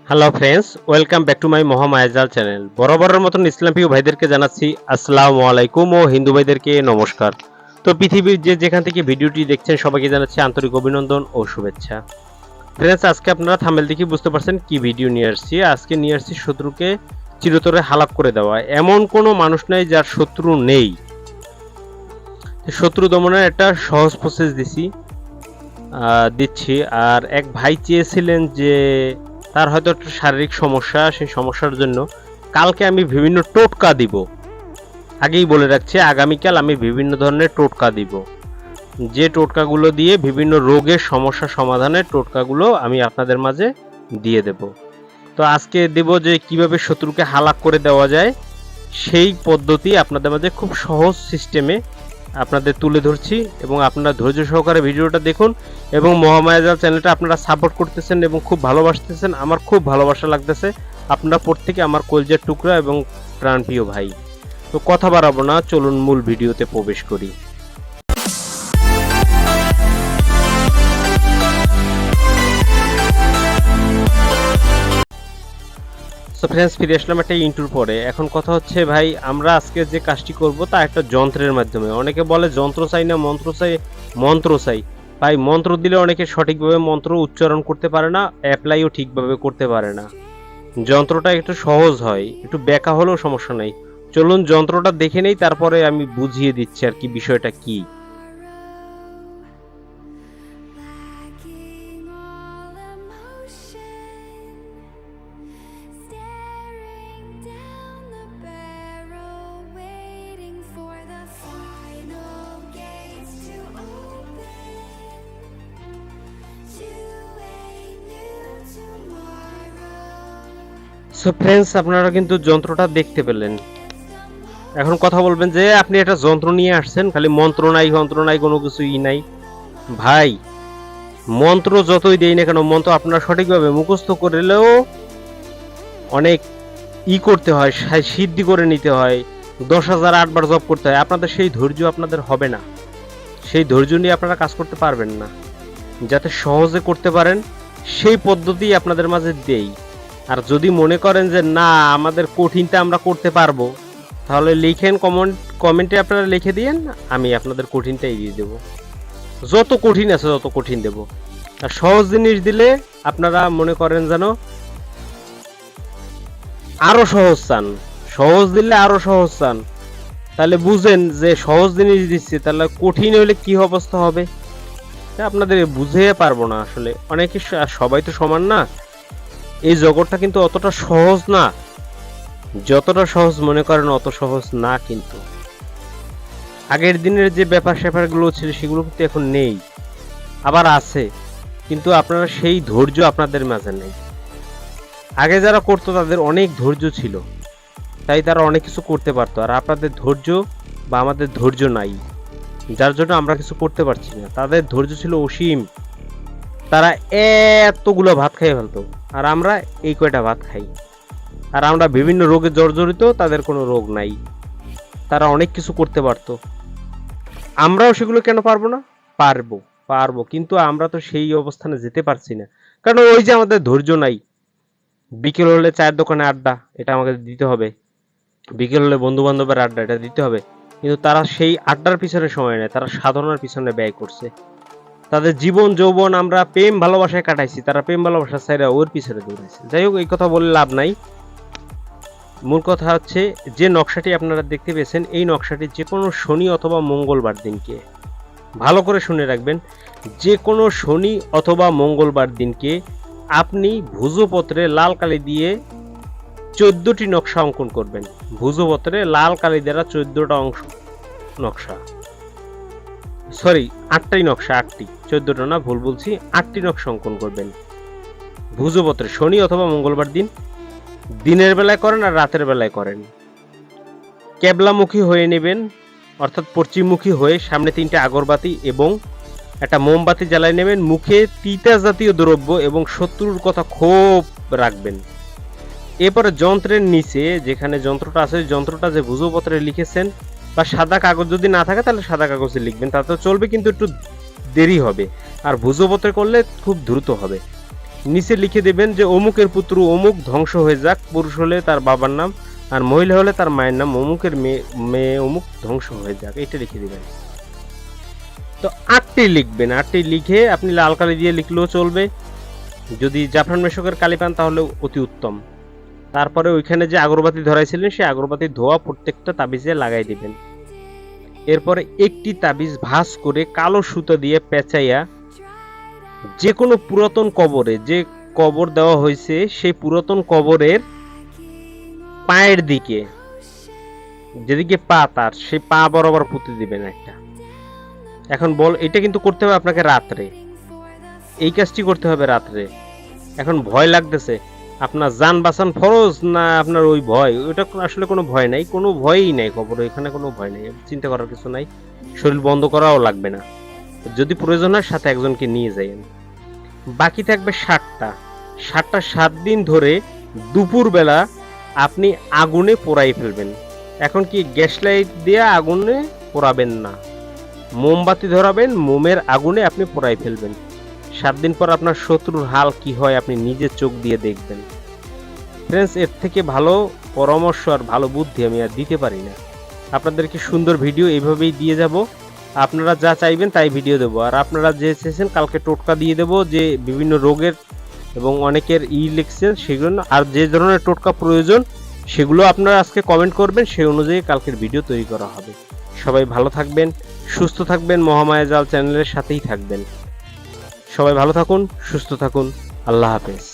Hello friends, welcome back to my Mahamayajal channel. বরাবরের মতন ইসলাম প্রিয় ভাইদেরকে জানাচ্ছি আসসালামু আলাইকুম ও হিন্দু ভাইদেরকে নমস্কার। তো পৃথিবীর যেখান থেকে ভিডিওটি দেখছেন সবাইকে জানাচ্ছি আন্তরিক অভিনন্দন ও শুভেচ্ছা। ফ্রেন্ডস, আজকে আপনারা থাম্বনেল দেখে বুঝতে পারছেন কি ভিডিও নিয়ে আসছি। আজকে নিয়ে আসছি শত্রুকে চিরতরে হালাক করে দেওয়া। এমন কোনো মানুষ নেই যার শত্রু নেই। শত্রু দমনের একটা সহজ প্রসেস দিচ্ছি। আর এক ভাই চেয়েছিলেন যে তার হয়তো একটা শারীরিক সমস্যা, সেই সমস্যার জন্য কালকে আমি বিভিন্ন টোটকা দিব। আগেই বলে রাখছি, আগামীকাল আমি বিভিন্ন ধরনের টোটকা দিব, যে টোটকাগুলো দিয়ে বিভিন্ন রোগের সমস্যা সমাধানের টোটকাগুলো আমি আপনাদের মাঝে দিয়ে দেব। তো আজকে দেব যে কিভাবে শত্রুকে হালাক করে দেওয়া যায়, সেই পদ্ধতি আপনাদের মাঝে খুব সহজ সিস্টেমে আপনাদের তুলে ধরছি এবং আপনারা ধৈর্য সহকারে ভিডিওটা দেখুন এবং মহামায়াজাল চ্যানেলটা আপনারা সাপোর্ট করতেছেন এবং খুব ভালোবাসতেছেন। আমার খুব ভালোবাসা লাগতেছে। আপনারা প্রত্যেকে আমার কলজের টুকরা এবং প্রাণপ্রিয় ভাই। তো কথা বাড়াবো না, চলুন মূল ভিডিওতে প্রবেশ করি। সো ফ্রেন্ডস, ফিরে আসলাম একটা ইন্টুর পরে। এখন কথা হচ্ছে ভাই, আমরা আজকে যে কাজটি করব তা একটা যন্ত্রের মাধ্যমে। অনেকে বলে যন্ত্র চাই না, মন্ত্র চাই। মন্ত্র চাই ভাই। মন্ত্র দিলে অনেকে সঠিকভাবে মন্ত্র উচ্চারণ করতে পারে না, অ্যাপ্লাইও ঠিকভাবে করতে পারে না। যন্ত্রটা একটু সহজ হয়, একটু ব্যাকা হলেও সমস্যা নাই। চলুন যন্ত্রটা দেখে নেই, তারপরে আমি বুঝিয়ে দিচ্ছি আর কি বিষয়টা কি। সো ফ্রেন্ডস, আপনারা কিন্তু যন্ত্রটা দেখতে পেলেন। এখন কথা বলবেন যে আপনি একটা যন্ত্র নিয়ে আসছেন, খালি মন্ত্র নাই, যন্ত্র নাই, কোনো কিছুই নাই। ভাই, মন্ত্র যতই দেই না কেন, মন্ত্র আপনারা সঠিকভাবে মুখস্থ করলেও অনেক করতে হয়, সিদ্ধি করে নিতে হয়, 10,000 8বার জপ করতে হয়। আপনাদের সেই ধৈর্য আপনাদের হবে না। সেই ধৈর্য নিয়ে আপনারা কাজ করতে পারবেন না। যাতে সহজে করতে পারেন সেই পদ্ধতি আপনাদের মাঝে দেই। আর যদি মনে করেন যে না, আমাদের কঠিনটা আমরা করতে পারবো, তাহলে লিখেন, কমেন্টে আপনারা লিখে দিয়েন, আমি আপনাদের কঠিনটাই দিয়ে দেব। যত কঠিন আছে তত কঠিন দেব। আর সহজ জিনিস দিলে আপনারা মনে করেন যেন আরো সহজ চান, সহজ দিলে আরো সহজ চান। তাহলে বুঝেন যে সহজ জিনিস দিচ্ছি, তাহলে কঠিন হলে কি অবস্থা হবে আপনাদের বুঝে পারবো না। আসলে অনেকে, সবাই তো সমান না। এই জগৎটা কিন্তু অতটা সহজ না। যতটা সহজ মনে করেন অত সহজ না। কিন্তু আগের দিনের যে ব্যাপার স্যাপারগুলো ছিল সেগুলো কিন্তু এখন নেই, আবার আছে, কিন্তু আপনারা সেই ধৈর্য আপনাদের মাঝে নেই। আগে যারা করতো তাদের অনেক ধৈর্য ছিল, তাই তারা অনেক কিছু করতে পারতো। আর আপনাদের ধৈর্য বা আমাদের ধৈর্য নাই, যার জন্য আমরা কিছু করতে পারছি না। তাদের ধৈর্য ছিল অসীম, তারা এতগুলো ভাত খাইয়ে ফেলতো, আর আমরা এই কয়টা ভাত খাই। আর আমরা বিভিন্ন রোগে জর্জরিত, তাদের কোনো রোগ নাই। তারা অনেক কিছু করতে পারতো, আমরাও সেগুলো কেন পারবো না? পারবো, পারবো, কিন্তু আমরা তো সেই অবস্থানে যেতে পারছি না, কারণ ওই যে আমাদের ধৈর্য নাই। বিকেল হলে চায়ের দোকানে আড্ডা, এটা আমাকে দিতে হবে। বিকেল হলে বন্ধু বান্ধবের আড্ডা, এটা দিতে হবে। কিন্তু তারা সেই আড্ডার পিছনে সময় নেয়, তারা সাধনার পিছনে ব্যয় করছে। তাদের জীবন যৌবন আমরা প্রেম ভালোবাসায় কাটাইছি, তারা প্রেম ভালোবাসার চাইরা ওর পিছনে দৌড়াইছে। যাই হোক, এই কথা বলে লাভ নাই। মূল কথা হচ্ছে, যে নকশাটি আপনারা দেখতে পেয়েছেন, এই নকশাটি যে কোনো শনি অথবা মঙ্গলবার দিনকে, ভালো করে শুনে রাখবেন, যে কোনো শনি অথবা মঙ্গলবার দিনকে আপনি ভুজপত্রে লাল কালি দিয়ে 14টি নকশা অঙ্কন করবেন। ভুজপত্রে লাল কালি দ্বারা 14টা অংশ নকশা, সরি 8টাই নকশা, 8টি, 14টা না, ভুল বলছি, 8টি নকশা অঙ্কন করবেন ভুজপত্রে শনি অথবা মঙ্গলবার দিন। দিনের বেলায় করেন আর রাতের বেলায় করেন। কেবলামুখী হয়ে নেবেন, অর্থাৎ পশ্চিমমুখী হয়ে সামনে 3টে আগরবাতি এবং একটা মোমবাতি জ্বালায় নেবেন। মুখে তিতা জাতীয় দ্রব্য এবং শত্রুর কথা খুব রাখবেন। এরপরে যন্ত্রের নিচে যেখানে যন্ত্রটা আছে, যন্ত্রটা যে ভুজপত্রে লিখেছেন, বা সাদা কাগজ যদি না থাকে তাহলে সাদা কাগজে লিখবেন, তাতেও চলবে, কিন্তু একটু দেরি হবে। আর ভুজপত্রে করলে খুব দ্রুত হবে। নিচে লিখে দেবেন যে অমুকের পুত্র অমুক ধ্বংস হয়ে যাক, পুরুষ হলে তার বাবার নাম, আর মহিলা হলে তার মায়ের নাম, অমুকের মেয়ে অমুক ধ্বংস হয়ে যাক, এটা লিখে দিবেন। তো 8টি লিখবেন, 8টি লিখে আপনি লাল কালি দিয়ে লিখলেও চলবে, যদি জাফরান মেশকের কালি পান তাহলে অতি উত্তম। তারপরে ওইখানে যে আগরবাতি ধরাইছিলেন সেই আগরবাতির ধোয়া প্রত্যেকটা তাবিজে লাগাই দিবেন। এরপরে একটি তাবিজ ভাঁজ করে কালো সুতা দিয়ে পেঁচাইয়া যে কোনো পুরাতন কবরে, যে কবর দেওয়া হয়েছে সেই পুরাতন কবরের পায়ের দিকে, যেদিকে পা তার সেই পা বরাবর পুঁতে দিবেন একটা। এখন এটা কিন্তু করতে হবে আপনাকে রাত্রে, এই কাজটি করতে হবে রাত্রে। এখন ভয় লাগতেছে, আপনার জান বাঁচান ফরজ না আপনার ওই ভয়, ওইটা আসলে কোনো ভয় নাই, কোনো ভয়ই নাই কবরে, এখানে কোনো ভয় নাই, চিন্তা করার কিছু নাই, শরীর বন্ধ করাও লাগবে না, যদি প্রয়োজন হয় সাথে একজনকে নিয়ে যাইয়েন। বাকি থাকবে 7টা 7 দিন ধরে দুপুরবেলা আপনি আগুনে পোড়াই ফেলবেন। এখন কি গ্যাস লাইট দিয়ে আগুনে পোড়াবেন না, মোমবাতি ধরাবেন, মোমের আগুনে আপনি পোড়াই ফেলবেন। 7 দিন পর আপনার শত্রুর হাল কি হয় আপনি নিজের চোখ দিয়ে দেখবেন। ফ্রেন্ডস, এর থেকে ভালো পরামর্শ আর ভালো বুদ্ধি আমি আর দিতে পারি না। আপনাদেরকে সুন্দর ভিডিও এইভাবেই দিয়ে যাব, আপনারা যা চাইবেন তাই ভিডিও দেবো। আর আপনারা যে চেয়েছেন কালকে টোটকা দিয়ে দেবো, যে বিভিন্ন রোগের এবং অনেকের লিখছেন সেগুলো, আর যে ধরনের টোটকা প্রয়োজন সেগুলো আপনারা আজকে কমেন্ট করবেন, সেই অনুযায়ী কালকের ভিডিও তৈরি করা হবে। সবাই ভালো থাকবেন, সুস্থ থাকবেন, মহামায়া জাল চ্যানেলের সাথেই থাকবেন। সবাই ভালো থাকুন, সুস্থ থাকুন, আল্লাহ হাফেজ।